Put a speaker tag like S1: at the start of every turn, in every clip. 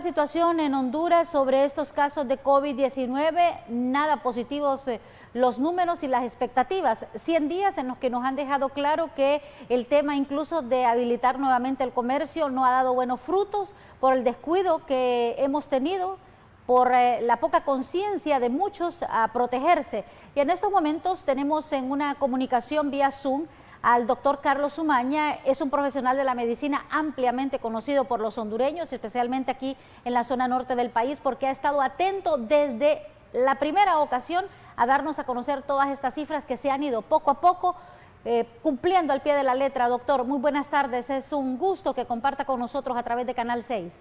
S1: Situación en Honduras sobre estos casos de COVID-19, nada positivos los números y las expectativas. 100 días en los que nos han dejado claro que el tema incluso de habilitar nuevamente el comercio no ha dado buenos frutos por el descuido que hemos tenido, por la poca conciencia de muchos a protegerse. Y en estos momentos tenemos en una comunicación vía Zoom al doctor Carlos Umaña. Es un profesional de la medicina ampliamente conocido por los hondureños, especialmente aquí en la zona norte del país, porque ha estado atento desde la primera ocasión a darnos a conocer todas estas cifras que se han ido poco a poco cumpliendo al pie de la letra. Doctor, muy buenas tardes, es un gusto que comparta con nosotros a través de Canal 6.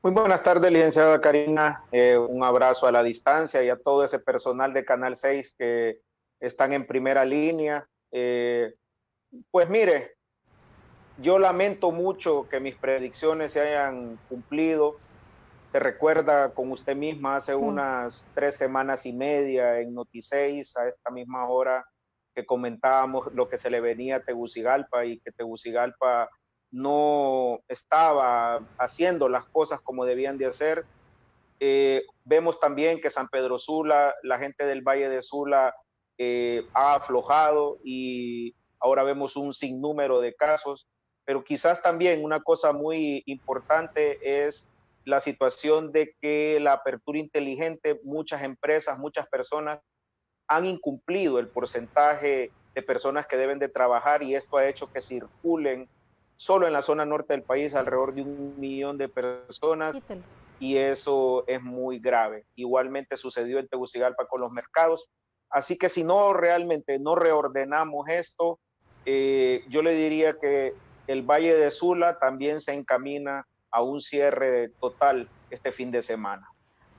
S2: Muy buenas tardes, licenciada Karina. Un abrazo a la distancia y a todo ese personal de Canal 6 que están en primera línea. Pues mire, yo lamento mucho que mis predicciones se hayan cumplido. Se recuerda con usted misma hace unas 3 semanas y media en Noti6, a esta misma hora, que comentábamos lo que se le venía a Tegucigalpa y que Tegucigalpa no estaba haciendo las cosas como debían de hacer. Vemos también que San Pedro Sula, la gente del Valle de Sula ha aflojado y ahora vemos un sinnúmero de casos, pero quizás también una cosa muy importante es la situación de que la apertura inteligente, muchas empresas, muchas personas han incumplido el porcentaje de personas que deben de trabajar y esto ha hecho que circulen solo en la zona norte del país alrededor de 1 millón de personas.
S1: Quítelo.
S2: Y eso es muy grave. Igualmente sucedió en Tegucigalpa con los mercados. Así que si no realmente no reordenamos esto, yo le diría que el Valle de Sula también se encamina a un cierre total este fin de semana.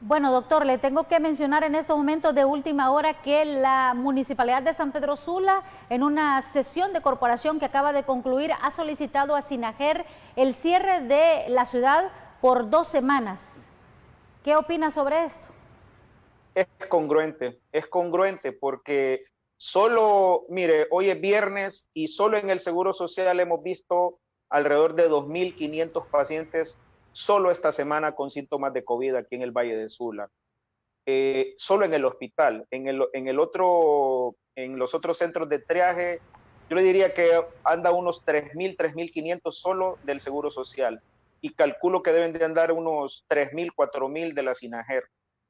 S1: Bueno, doctor, le tengo que mencionar en estos momentos de última hora que la Municipalidad de San Pedro Sula, en una sesión de corporación que acaba de concluir, ha solicitado a SINAGER el cierre de la ciudad por 2 semanas. ¿Qué opina sobre esto?
S2: Es congruente porque solo, mire, hoy es viernes y solo en el Seguro Social hemos visto alrededor de 2.500 pacientes solo esta semana con síntomas de COVID aquí en el Valle de Sula. Solo en el hospital, en los otros centros de triaje, yo le diría que anda unos 3.000, 3.500 solo del Seguro Social y calculo que deben de andar unos 3.000, 4.000 de la SINAGER.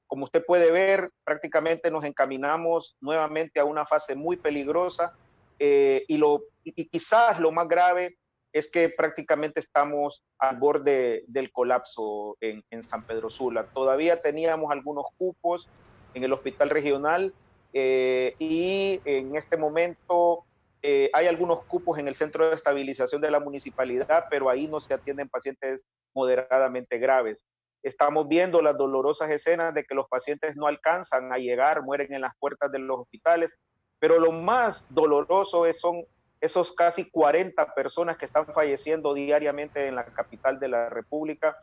S2: Como usted puede ver, prácticamente nos encaminamos nuevamente a una fase muy peligrosa y quizás lo más grave es que prácticamente estamos al borde del colapso en San Pedro Sula. Todavía teníamos algunos cupos en el hospital regional y en este momento hay algunos cupos en el centro de estabilización de la municipalidad, pero ahí no se atienden pacientes moderadamente graves. Estamos viendo las dolorosas escenas de que los pacientes no alcanzan a llegar, mueren en las puertas de los hospitales, pero lo más doloroso son esos casi 40 personas que están falleciendo diariamente en la capital de la República,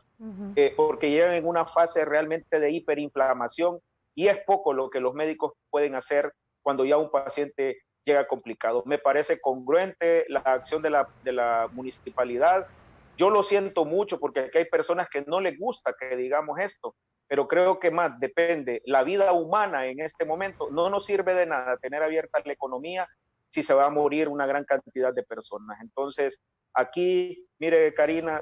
S2: porque llegan en una fase realmente de hiperinflamación y es poco lo que los médicos pueden hacer cuando ya un paciente llega complicado. Me parece congruente la acción de la municipalidad. Yo lo siento mucho porque aquí hay personas que no les gusta que digamos esto, pero creo que más depende la vida humana en este momento. No nos sirve de nada tener abierta la economía si se va a morir una gran cantidad de personas. Entonces, aquí, mire, Karina,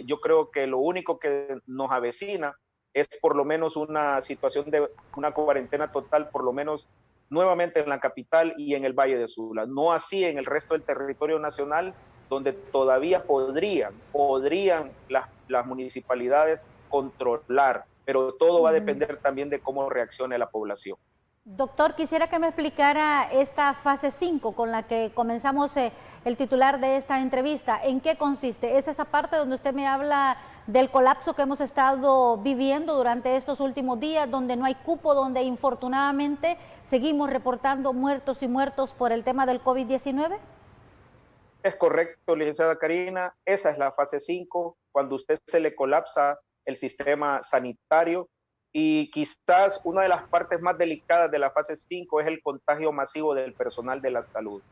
S2: yo creo que lo único que nos avecina es por lo menos una situación de una cuarentena total, por lo menos nuevamente en la capital y en el Valle de Sula. No así en el resto del territorio nacional, donde todavía podrían las municipalidades controlar, pero todo va a depender también de cómo reaccione la población.
S1: Doctor, quisiera que me explicara esta fase 5 con la que comenzamos el titular de esta entrevista. ¿En qué consiste? ¿Es esa parte donde usted me habla del colapso que hemos estado viviendo durante estos últimos días, donde no hay cupo, donde infortunadamente seguimos reportando muertos y muertos por el tema del COVID-19?
S2: Es correcto, licenciada Karina. Esa es la fase 5, cuando usted se le colapsa el sistema sanitario. Y quizás una de las partes más delicadas de la fase 5 es el contagio masivo del personal de la salud.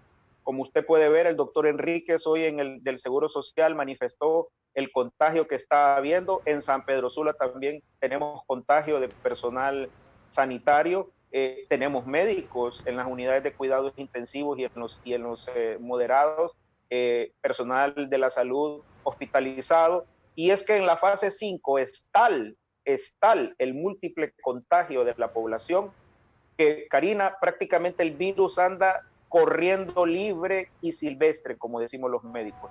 S2: Como usted puede ver, el doctor Enríquez hoy del Seguro Social manifestó el contagio que está habiendo. En San Pedro Sula también tenemos contagio de personal sanitario. Tenemos médicos en las unidades de cuidados intensivos y en los moderados, personal de la salud hospitalizado. Y es que en la fase 5 es tal el múltiple contagio de la población que, Karina, prácticamente el virus anda corriendo libre y silvestre, como decimos los médicos.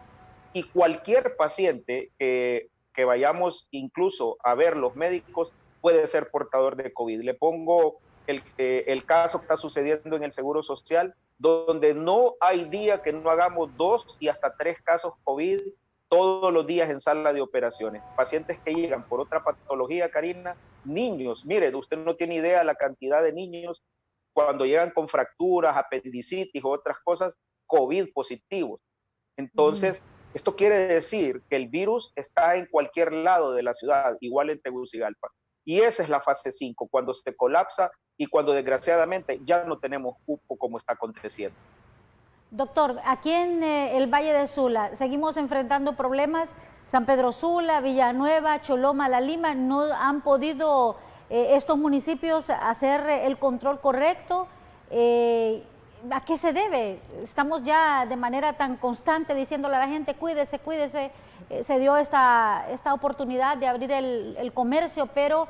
S2: Y cualquier paciente que vayamos incluso a ver los médicos puede ser portador de COVID. Le pongo el caso que está sucediendo en el Seguro Social, donde no hay día que no hagamos 2 y hasta 3 casos COVID todos los días en sala de operaciones. Pacientes que llegan por otra patología, Karina, niños, mire, usted no tiene idea la cantidad de niños cuando llegan con fracturas, apendicitis o otras cosas, COVID positivos. Entonces, esto quiere decir que el virus está en cualquier lado de la ciudad, igual en Tegucigalpa. Y esa es la fase 5, cuando se colapsa y cuando desgraciadamente ya no tenemos cupo como está aconteciendo.
S1: Doctor, aquí en el Valle de Sula seguimos enfrentando problemas. San Pedro Sula, Villanueva, Choloma, La Lima, no han podido estos municipios hacer el control correcto. ¿A qué se debe? Estamos ya de manera tan constante diciéndole a la gente, cuídese, cuídese. Se dio esta oportunidad de abrir el comercio, pero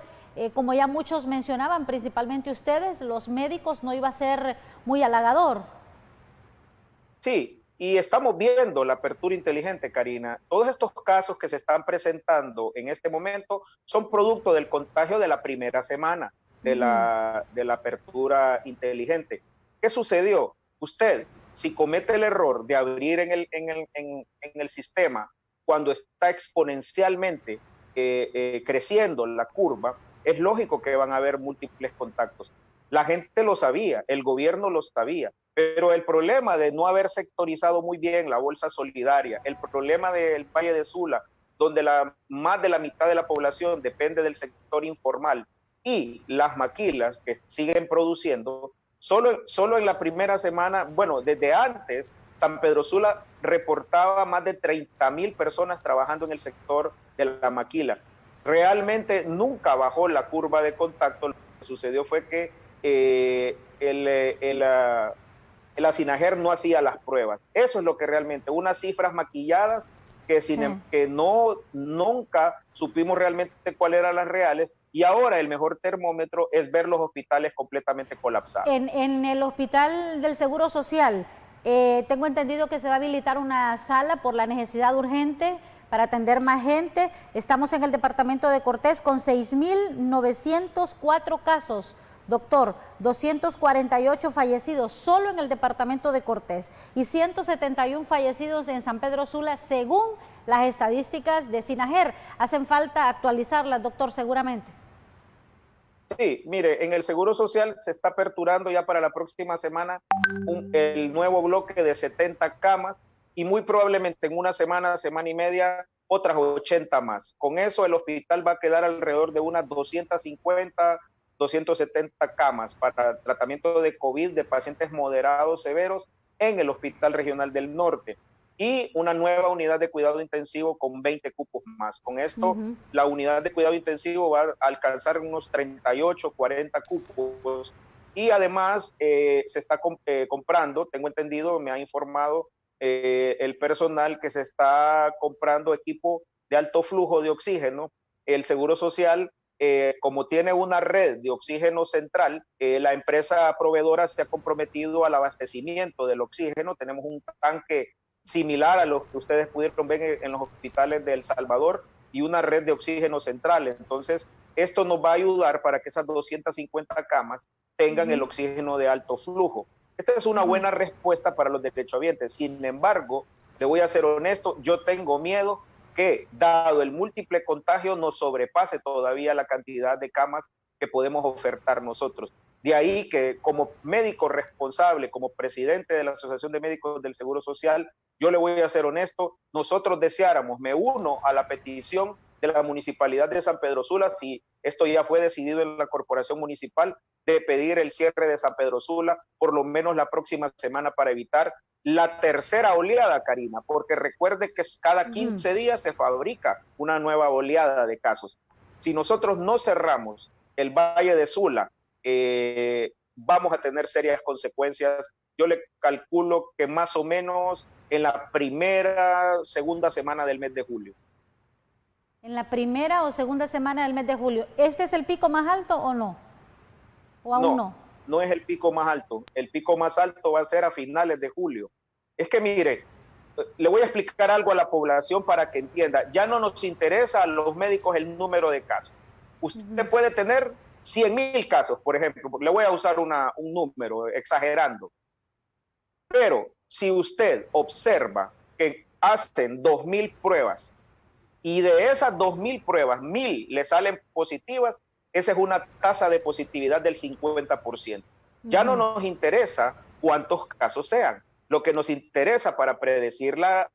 S1: como ya muchos mencionaban, principalmente ustedes, los médicos, no iba a ser muy halagador.
S2: Sí, y estamos viendo la apertura inteligente, Karina. Todos estos casos que se están presentando en este momento son producto del contagio de la primera semana de la apertura inteligente. ¿Qué sucedió? Usted, si comete el error de abrir en el sistema cuando está exponencialmente creciendo la curva, es lógico que van a haber múltiples contactos. La gente lo sabía, el gobierno lo sabía, pero el problema de no haber sectorizado muy bien la bolsa solidaria, el problema del Valle de Sula, donde más de la mitad de la población depende del sector informal, y las maquilas que siguen produciendo, solo en la primera semana, bueno, desde antes, San Pedro Sula reportaba más de 30,000 personas trabajando en el sector de la maquila. Realmente nunca bajó la curva de contacto. Lo que sucedió fue que la SINAGER no hacía las pruebas. Eso es lo que realmente, unas cifras maquilladas que nunca supimos realmente cuáles eran las reales, y ahora el mejor termómetro es ver los hospitales completamente colapsados.
S1: En el hospital del Seguro Social, tengo entendido que se va a habilitar una sala por la necesidad urgente para atender más gente. Estamos en el departamento de Cortés con 6,904 casos. Doctor, 248 fallecidos solo en el departamento de Cortés y 171 fallecidos en San Pedro Sula, según las estadísticas de SINAGER. Hacen falta actualizarlas, doctor, seguramente.
S2: Sí, mire, en el Seguro Social se está aperturando ya para la próxima semana el nuevo bloque de 70 camas y muy probablemente en una semana, semana y media, otras 80 más. Con eso el hospital va a quedar alrededor de unas 250, 270 camas para tratamiento de COVID de pacientes moderados severos en el Hospital Regional del Norte y una nueva unidad de cuidado intensivo con 20 cupos más. Con esto, la unidad de cuidado intensivo va a alcanzar unos 38, 40 cupos y además se está comprando, tengo entendido, me ha informado el personal que se está comprando equipo de alto flujo de oxígeno. El Seguro Social, como tiene una red de oxígeno central, la empresa proveedora se ha comprometido al abastecimiento del oxígeno. Tenemos un tanque similar a los que ustedes pudieron ver en los hospitales de El Salvador y una red de oxígeno central. Entonces, esto nos va a ayudar para que esas 250 camas tengan el oxígeno de alto flujo. Esta es una buena respuesta para los derechohabientes. Sin embargo, le voy a ser honesto, yo tengo miedo que, dado el múltiple contagio, nos sobrepase todavía la cantidad de camas que podemos ofertar nosotros. De ahí que, como médico responsable, como presidente de la Asociación de Médicos del Seguro Social, yo le voy a ser honesto, nosotros deseáramos, me uno a la petición de la Municipalidad de San Pedro Sula, si esto ya fue decidido en la Corporación Municipal, de pedir el cierre de San Pedro Sula por lo menos la próxima semana para evitar la tercera oleada, Karina, porque recuerde que cada 15 días se fabrica una nueva oleada de casos. Si nosotros no cerramos el Valle de Sula, vamos a tener serias consecuencias. Yo le calculo que más o menos en la segunda semana del mes de julio.
S1: En la primera o segunda semana del mes de julio. ¿Este es el pico más alto o no? ¿O aún no?
S2: No es el pico más alto. El pico más alto va a ser a finales de julio. Es que mire, le voy a explicar algo a la población para que entienda. Ya no nos interesa a los médicos el número de casos. Usted puede tener 100,000 casos, por ejemplo. Le voy a usar un número, exagerando. Pero si usted observa que hacen 2,000 pruebas y de esas 2,000 pruebas, 1,000 le salen positivas, esa es una tasa de positividad del 50%. Ya no nos interesa cuántos casos sean. Lo que nos interesa para predecir la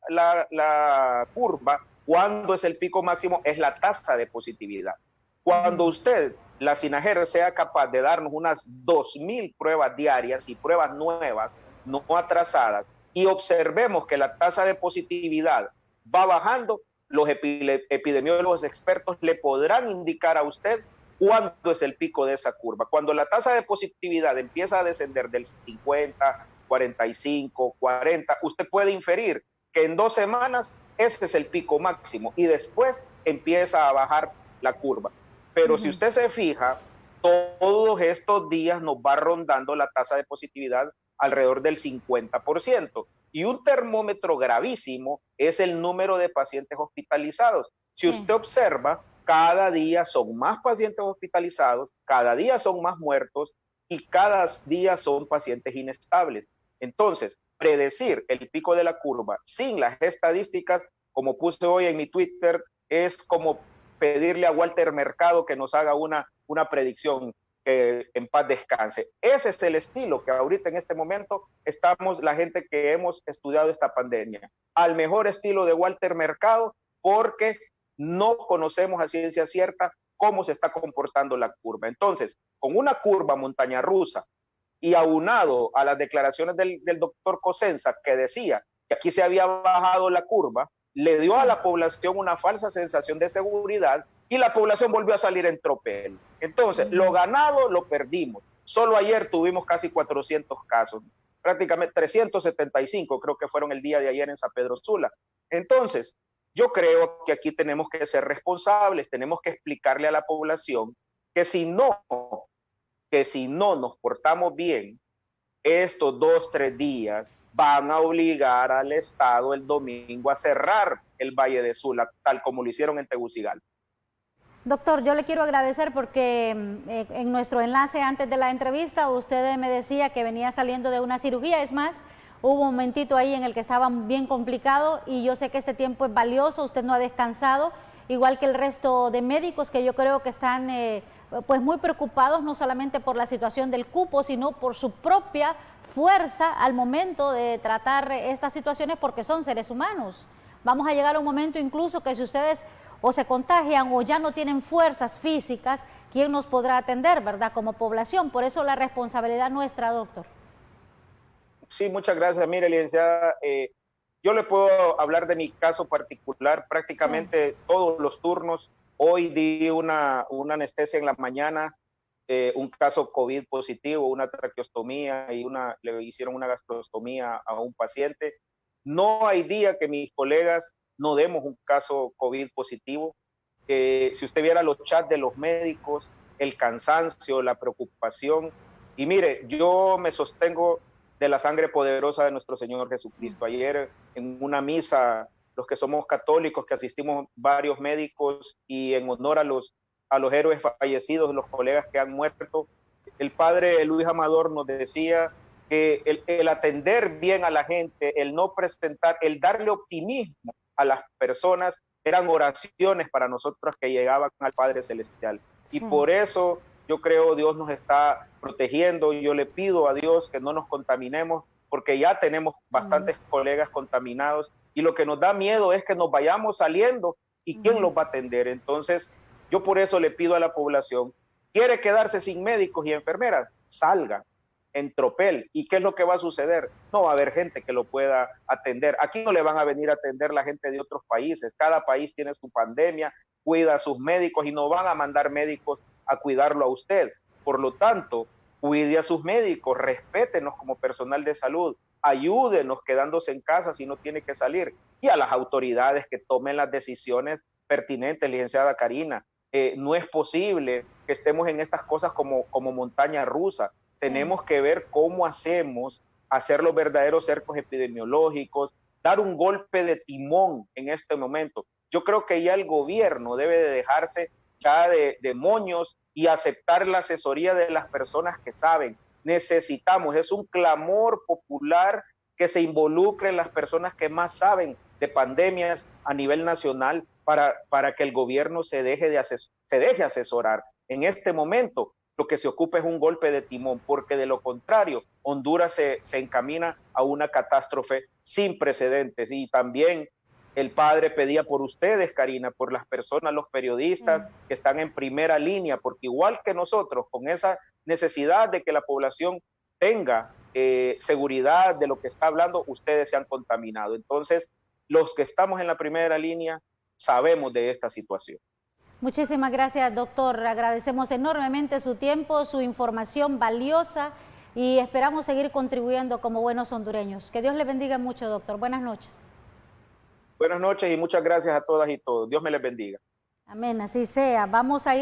S2: curva, cuándo es el pico máximo, es la tasa de positividad. Cuando usted, la SINAGER, sea capaz de darnos unas 2,000 pruebas diarias y pruebas nuevas, no atrasadas, y observemos que la tasa de positividad va bajando, los epidemiólogos expertos le podrán indicar a usted cuándo es el pico de esa curva. Cuando la tasa de positividad empieza a descender del 50, 45, 40, usted puede inferir que en 2 semanas ese es el pico máximo y después empieza a bajar la curva. Pero si usted se fija, todos estos días nos va rondando la tasa de positividad alrededor del 50%. Y un termómetro gravísimo es el número de pacientes hospitalizados. Si usted observa, cada día son más pacientes hospitalizados, cada día son más muertos y cada día son pacientes inestables. Entonces, predecir el pico de la curva sin las estadísticas, como puse hoy en mi Twitter, es como pedirle a Walter Mercado que nos haga una predicción, en paz descanse. Ese es el estilo que ahorita en este momento estamos la gente que hemos estudiado esta pandemia, al mejor estilo de Walter Mercado, porque no conocemos a ciencia cierta cómo se está comportando la curva. Entonces, con una curva montaña rusa y aunado a las declaraciones del doctor Cosenza, que decía que aquí se había bajado la curva, le dio a la población una falsa sensación de seguridad y la población volvió a salir en tropel. Entonces, lo ganado lo perdimos. Solo ayer tuvimos casi 400 casos, prácticamente 375 creo que fueron el día de ayer en San Pedro Sula. Entonces, yo creo que aquí tenemos que ser responsables, tenemos que explicarle a la población que si no nos portamos bien, estos 2, 3 días van a obligar al Estado el domingo a cerrar el Valle de Sula, tal como lo hicieron en Tegucigalpa.
S1: Doctor, yo le quiero agradecer porque en nuestro enlace antes de la entrevista usted me decía que venía saliendo de una cirugía. Es más, hubo un momentito ahí en el que estaba bien complicado y yo sé que este tiempo es valioso, usted no ha descansado, igual que el resto de médicos que yo creo que están pues muy preocupados no solamente por la situación del cupo, sino por su propia fuerza al momento de tratar estas situaciones porque son seres humanos. Vamos a llegar a un momento incluso que si ustedes o se contagian o ya no tienen fuerzas físicas, ¿quién nos podrá atender, verdad, como población? Por eso la responsabilidad nuestra, doctor.
S2: Sí, muchas gracias. Mire, licenciada, yo le puedo hablar de mi caso particular, prácticamente todos los turnos. Hoy di una anestesia en la mañana, un caso COVID positivo, una traqueostomía y le hicieron una gastrostomía a un paciente. No hay día que mis colegas no demos un caso COVID positivo. Si usted viera los chats de los médicos, el cansancio, la preocupación. Y mire, yo me sostengo de la sangre poderosa de nuestro Señor Jesucristo. Ayer en una misa, los que somos católicos, que asistimos varios médicos y en honor a los héroes fallecidos, los colegas que han muerto, el padre Luis Amador nos decía que el atender bien a la gente, el no presentar, el darle optimismo a las personas, eran oraciones para nosotros que llegaban al Padre Celestial. Y por eso yo creo Dios nos está protegiendo y yo le pido a Dios que no nos contaminemos porque ya tenemos bastantes colegas contaminados y lo que nos da miedo es que nos vayamos saliendo y ¿quién los va a atender? Entonces yo por eso le pido a la población, ¿quiere quedarse sin médicos y enfermeras? Salga, en tropel. ¿Y qué es lo que va a suceder? No va a haber gente que lo pueda atender. Aquí no le van a venir a atender la gente de otros países. Cada país tiene su pandemia, cuida a sus médicos y no van a mandar médicos a cuidarlo a usted. Por lo tanto, cuide a sus médicos, respétenos como personal de salud, ayúdenos quedándose en casa si no tiene que salir, y a las autoridades que tomen las decisiones pertinentes, licenciada Karina. No es posible que estemos en estas cosas como montaña rusa. Tenemos que ver cómo hacemos, hacer los verdaderos cercos epidemiológicos, dar un golpe de timón en este momento. Yo creo que ya el gobierno debe de dejarse ya de moños y aceptar la asesoría de las personas que saben. Necesitamos, es un clamor popular que se involucren las personas que más saben de pandemias a nivel nacional para que el gobierno se deje asesorar. En este momento, lo que se ocupa es un golpe de timón, porque de lo contrario, Honduras se encamina a una catástrofe sin precedentes. Y también el padre pedía por ustedes, Karina, por las personas, los periodistas que están en primera línea, porque igual que nosotros, con esa necesidad de que la población tenga seguridad de lo que está hablando, ustedes se han contaminado. Entonces, los que estamos en la primera línea sabemos de esta situación.
S1: Muchísimas gracias, doctor. Agradecemos enormemente su tiempo, su información valiosa y esperamos seguir contribuyendo como buenos hondureños. Que Dios le bendiga mucho, doctor. Buenas noches.
S2: Buenas noches y muchas gracias a todas y todos. Dios me les bendiga.
S1: Amén, así sea. Vamos a ir